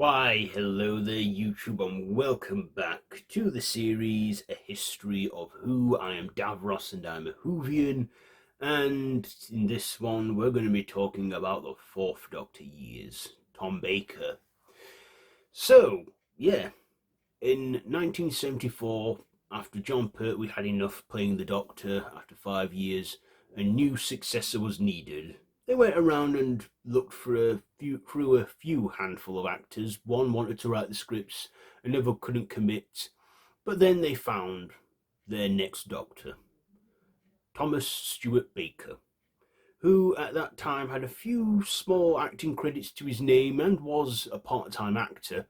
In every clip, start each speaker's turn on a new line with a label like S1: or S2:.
S1: Why, hello there, YouTube, and welcome back to the series A History of Who. I am Davros and I'm a Whovian, and in this one, we're going to be talking about the Fourth Doctor years, Tom Baker. So, yeah, in 1974, after John Pertwee had enough playing the Doctor after 5 years, a new successor was needed. They went around and looked through a few handful of actors. One wanted to write the scripts, another couldn't commit. But then they found their next Doctor, Thomas Stewart Baker, who at that time had a few small acting credits to his name and was a part-time actor,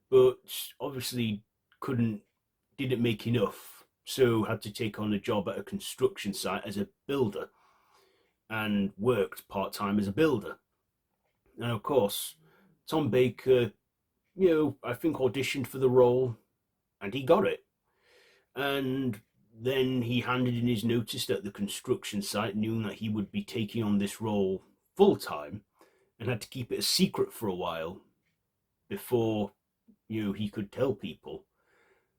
S1: but obviously couldn't didn't make enough, so had to take on a job at a construction site as a builder and worked part-time as a builder. And of course, Tom Baker, I think auditioned for the role and he got it. And then he handed in his notice at the construction site, knowing that he would be taking on this role full time, and had to keep it a secret for a while before he could tell people.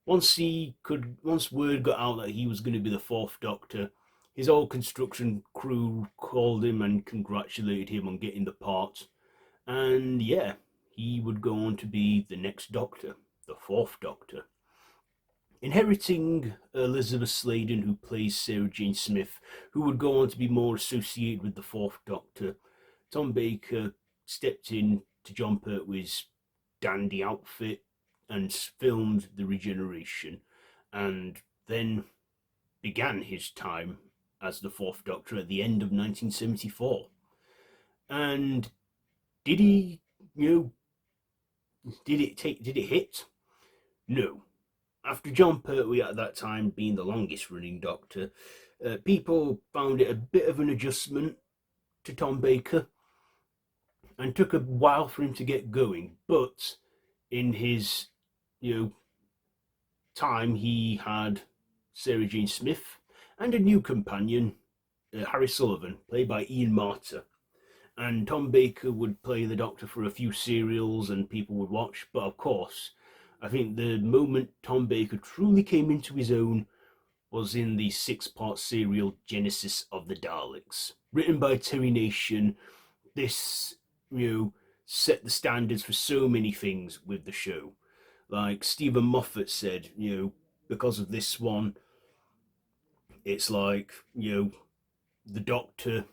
S1: Once word got out that he was going to be the Fourth Doctor, his whole construction crew called him and congratulated him on getting the part. And yeah, he would go on to be the next Doctor, the Fourth Doctor. Inheriting Elizabeth Sladen, who plays Sarah Jane Smith, who would go on to be more associated with the Fourth Doctor, Tom Baker stepped in to John Pertwee's dandy outfit and filmed The Regeneration, and then began his time as the Fourth Doctor at the end of 1974. And did he, did it hit? No. After John Pertwee at that time being the longest running Doctor, people found it a bit of an adjustment to Tom Baker and took a while for him to get going. But in his, time, he had Sarah Jane Smith and a new companion, Harry Sullivan, played by Ian Marter. And Tom Baker would play the Doctor for a few serials and people would watch. But of course, I think the moment Tom Baker truly came into his own was in the six-part serial Genesis of the Daleks. Written by Terry Nation, this, set the standards for so many things with the show. Like Stephen Moffat said, because of this one, it's like, the Doctor,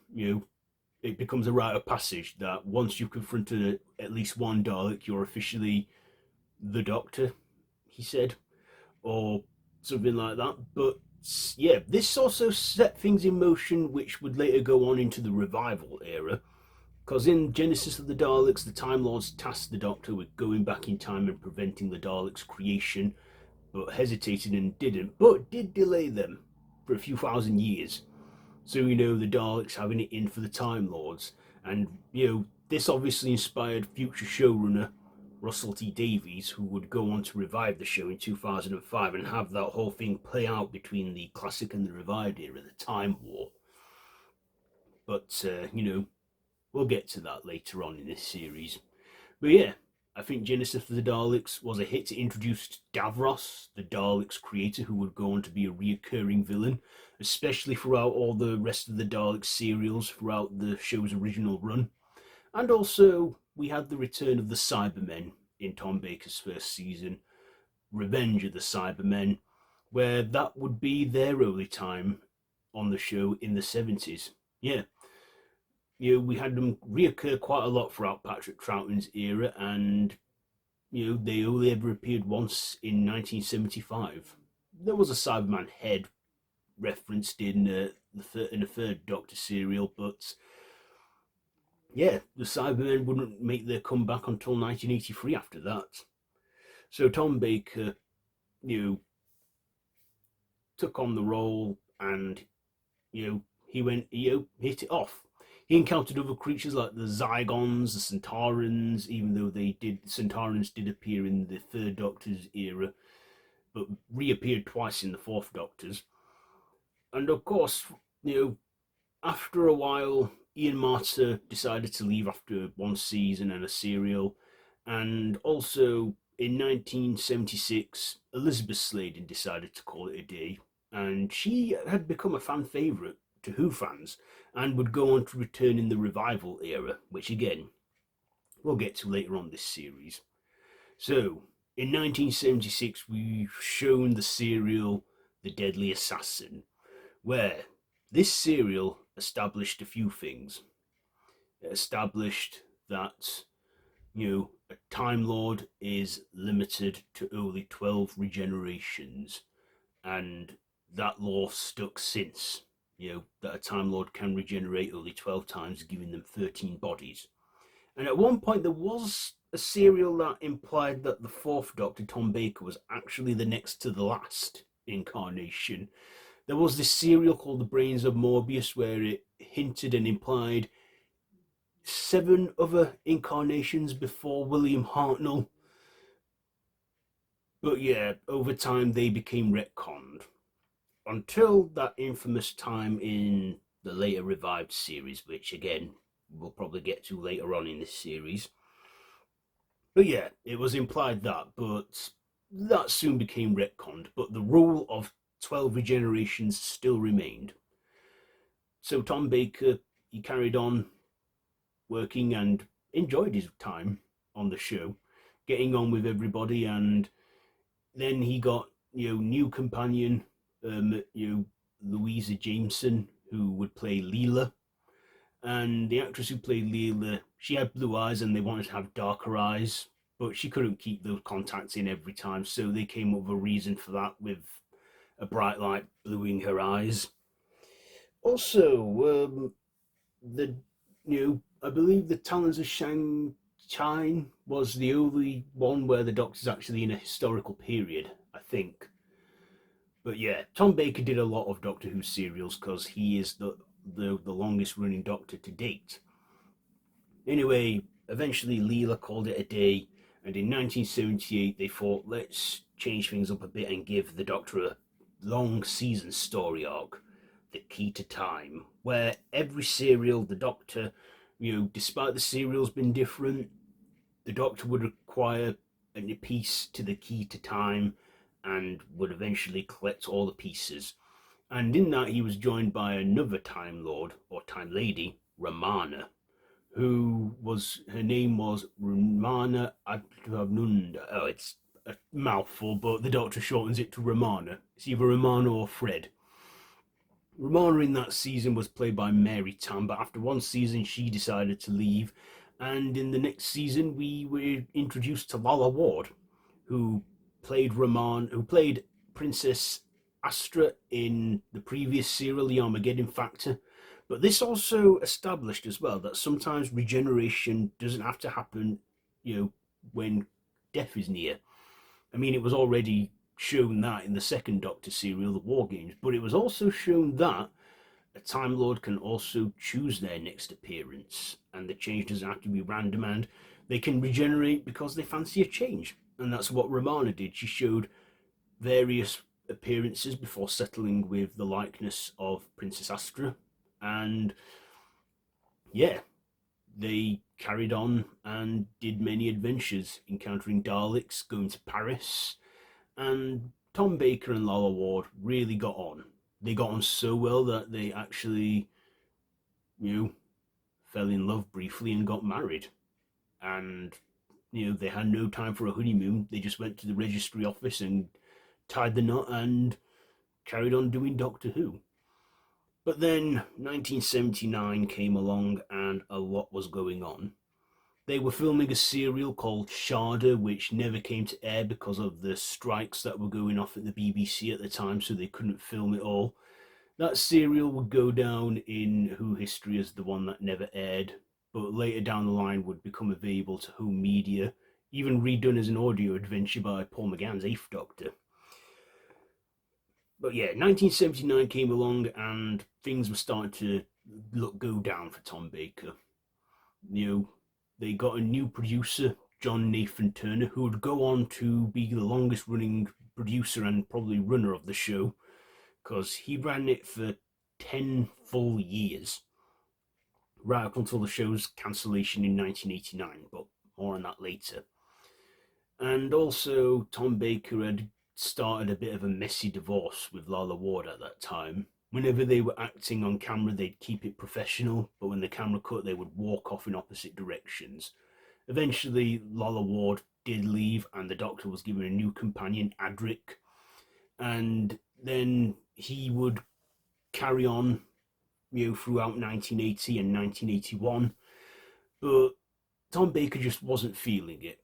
S1: it becomes a rite of passage that once you've confronted at least one Dalek, you're officially the Doctor, he said, or something like that. But yeah, this also set things in motion, which would later go on into the revival era. Because in Genesis of the Daleks, the Time Lords tasked the Doctor with going back in time and preventing the Daleks' creation, but hesitated and didn't, but did delay them for a few thousand years. So, the Daleks having it in for the Time Lords. And, this obviously inspired future showrunner Russell T Davies, who would go on to revive the show in 2005 and have that whole thing play out between the classic and the revived era, the Time War. But, we'll get to that later on in this series. But yeah, I think Genesis of the Daleks was a hit. It introduced Davros, the Daleks creator, who would go on to be a reoccurring villain, especially throughout all the rest of the Daleks serials throughout the show's original run. And also, we had the return of the Cybermen in Tom Baker's first season, Revenge of the Cybermen, where that would be their early time on the show in the 70s. Yeah, we had them reoccur quite a lot throughout Patrick Troughton's era, and they only ever appeared once in 1975. There was a Cyberman head referenced in the third Doctor serial, but yeah, the Cybermen wouldn't make their comeback until 1983 after that. So Tom Baker, took on the role and, he went, hit it off. He encountered other creatures like the Zygons, the Centaurans, even though Centaurans did appear in the third Doctor's era, but reappeared twice in the fourth Doctor's. And of course, after a while, Ian Marter decided to leave after one season and a serial, And also in 1976, Elizabeth Sladen decided to call it a day, and she had become a fan favourite to Who fans and would go on to return in the revival era, which again, we'll get to later on this series. So, in 1976, we've shown the serial The Deadly Assassin, where this serial established a few things. It established that, a Time Lord is limited to only 12 regenerations, and that law stuck since. That a Time Lord can regenerate only 12 times, giving them 13 bodies. And at one point, there was a serial that implied that the fourth Doctor, Tom Baker, was actually the next to the last incarnation. There was this serial called The Brains of Morbius where it hinted and implied 7 other incarnations before William Hartnell. But yeah, over time they became retconned. Until that infamous time in the later revived series, which again, we'll probably get to later on in this series. But yeah, it was implied that, but that soon became retconned. But the rule of 12 regenerations still remained. So Tom Baker, he carried on working and enjoyed his time on the show, getting on with everybody, and then he got new companion, Louisa Jameson, who would play Leela, and the actress who played Leela, she had blue eyes, and they wanted to have darker eyes, but she couldn't keep those contacts in every time, so they came up with a reason for that with a bright light bluing her eyes. Also, the I believe the Talons of Shang-Chi was the only one where the Doctor's actually in a historical period, I think. But yeah, Tom Baker did a lot of Doctor Who serials because he is the longest running Doctor to date. Anyway, eventually Leela called it a day, and in 1978 they thought, let's change things up a bit and give the Doctor a long season story arc, The Key to Time, where every serial, the Doctor, despite the serials being different, the Doctor would acquire a piece to the Key to Time and would eventually collect all the pieces. And in that, he was joined by another Time Lord, or Time Lady, Romana, her name was Romana Adnunda. Oh, it's a mouthful, but the Doctor shortens it to Romana. It's either Romana or Fred. Romana in that season was played by Mary Tam, but after one season she decided to leave, and in the next season we were introduced to Lalla Ward, who played Princess Astra in the previous serial, The Armageddon Factor. But this also established as well that sometimes regeneration doesn't have to happen, when death is near. I mean, it was already shown that in the second Doctor serial, The War Games, but it was also shown that a Time Lord can also choose their next appearance, and the change doesn't have to be random, and they can regenerate because they fancy a change. And that's what Romana did. She showed various appearances before settling with the likeness of Princess Astra, and yeah, they carried on and did many adventures, encountering Daleks, going to Paris, and Tom Baker and Lalla Ward really got on. They got on so well that they actually, you know, fell in love briefly and got married. And, they had no time for a honeymoon. They just went to the registry office and tied the knot and carried on doing Doctor Who. But then 1979 came along and a lot was going on. They were filming a serial called Shada, which never came to air because of the strikes that were going off at the BBC at the time, so they couldn't film it all. That serial would go down in Who history as the one that never aired, but later down the line would become available to home media, even redone as an audio adventure by Paul McGann's Eighth Doctor. But yeah, 1979 came along and things were starting to go down for Tom Baker. They got a new producer, John Nathan Turner, who would go on to be the longest running producer and probably runner of the show, because he ran it for 10 full years, right up until the show's cancellation in 1989, but more on that later. And also, Tom Baker had started a bit of a messy divorce with Lalla Ward at that time. Whenever they were acting on camera, they'd keep it professional, but when the camera cut, they would walk off in opposite directions. Eventually, Lalla Ward did leave, and the Doctor was given a new companion, Adric, and then he would carry on, throughout 1980 and 1981. But Tom Baker just wasn't feeling it.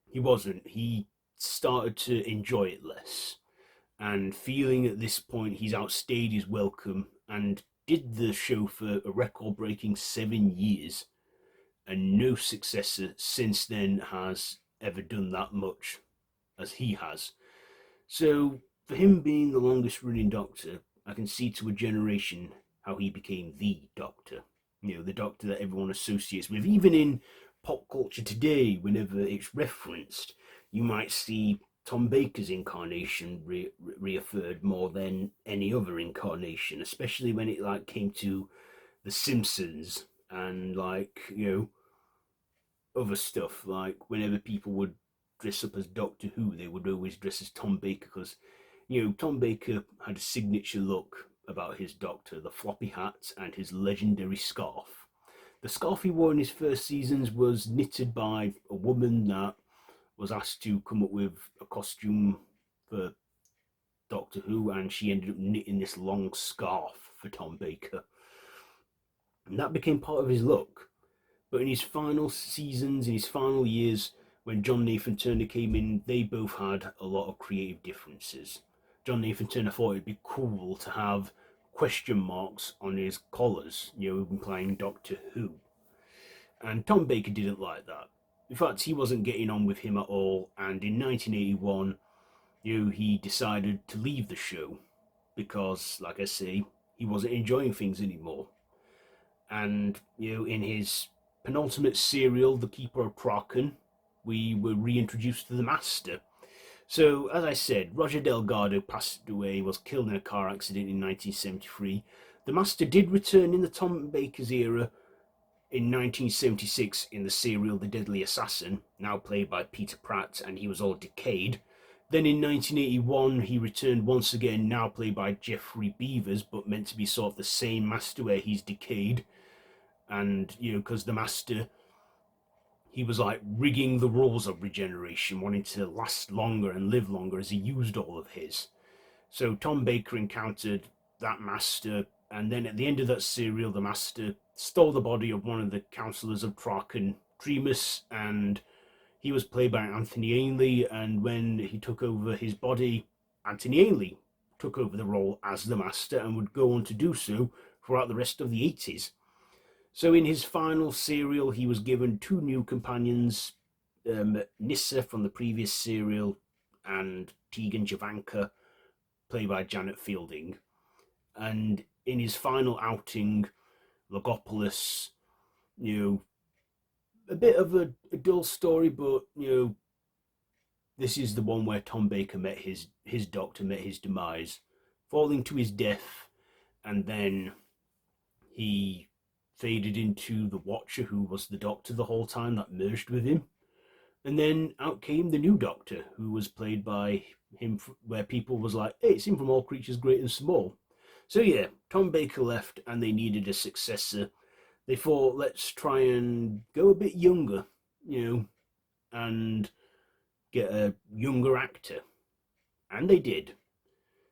S1: He wasn't. He started to enjoy it less, and feeling at this point he's outstayed his welcome and did the show for a record-breaking 7 years, and no successor since then has ever done that much as he has. So, for him being the longest running Doctor, I can see to a generation how he became the Doctor. The Doctor that everyone associates with. Even in pop culture today, whenever it's referenced, you might see Tom Baker's incarnation referred more than any other incarnation, especially when it came to The Simpsons and other stuff. Like whenever people would dress up as Doctor Who, they would always dress as Tom Baker because Tom Baker had a signature look about his Doctor, the floppy hat and his legendary scarf. The scarf he wore in his first seasons was knitted by a woman that was asked to come up with a costume for Doctor Who, and she ended up knitting this long scarf for Tom Baker. And that became part of his look. But in his final seasons, in his final years, when John Nathan Turner came in, they both had a lot of creative differences. John Nathan Turner thought it'd be cool to have question marks on his collars, implying Doctor Who. And Tom Baker didn't like that. In fact, he wasn't getting on with him at all, and in 1981, he decided to leave the show because, like I say, he wasn't enjoying things anymore. And, in his penultimate serial, The Keeper of Traken, we were reintroduced to the Master. So, as I said, Roger Delgado passed away, was killed in a car accident in 1973. The Master did return in the Tom Baker's era in 1976 in the serial The Deadly Assassin, now played by Peter Pratt, and he was all decayed. Then in 1981, he returned once again, now played by Jeffrey Beavers, but meant to be sort of the same Master where he's decayed. And, because the Master, he was rigging the rules of regeneration, wanting to last longer and live longer as he used all of his. So Tom Baker encountered that Master, and then at the end of that serial, the Master stole the body of one of the councillors of Traken, Tremas, and he was played by Anthony Ainley, and when he took over his body, Anthony Ainley took over the role as the Master and would go on to do so throughout the rest of the 80s. So in his final serial, he was given two new companions, Nyssa from the previous serial and Tegan Javanka, played by Janet Fielding. And in his final outing, Logopolis, a bit of a dull story, but, this is the one where Tom Baker met his Doctor, met his demise, falling to his death, and then he faded into the Watcher, who was the Doctor the whole time, that merged with him. And then out came the new Doctor, who was played by him, where people was like, hey, it's him from All Creatures Great and Small. So yeah, Tom Baker left and they needed a successor. They thought, let's try and go a bit younger, and get a younger actor. And they did.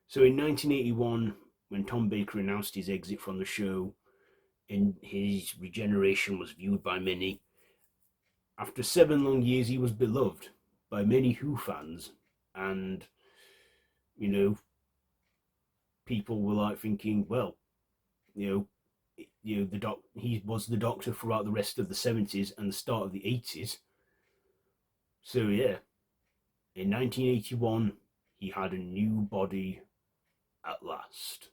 S1: So in 1981, when Tom Baker announced his exit from the show, in his regeneration was viewed by many. After 7 long years, he was beloved by many Who fans, and people were thinking, well, he was the Doctor throughout the rest of the 70s and the start of the 80s. So yeah, in 1981, he had a new body at last.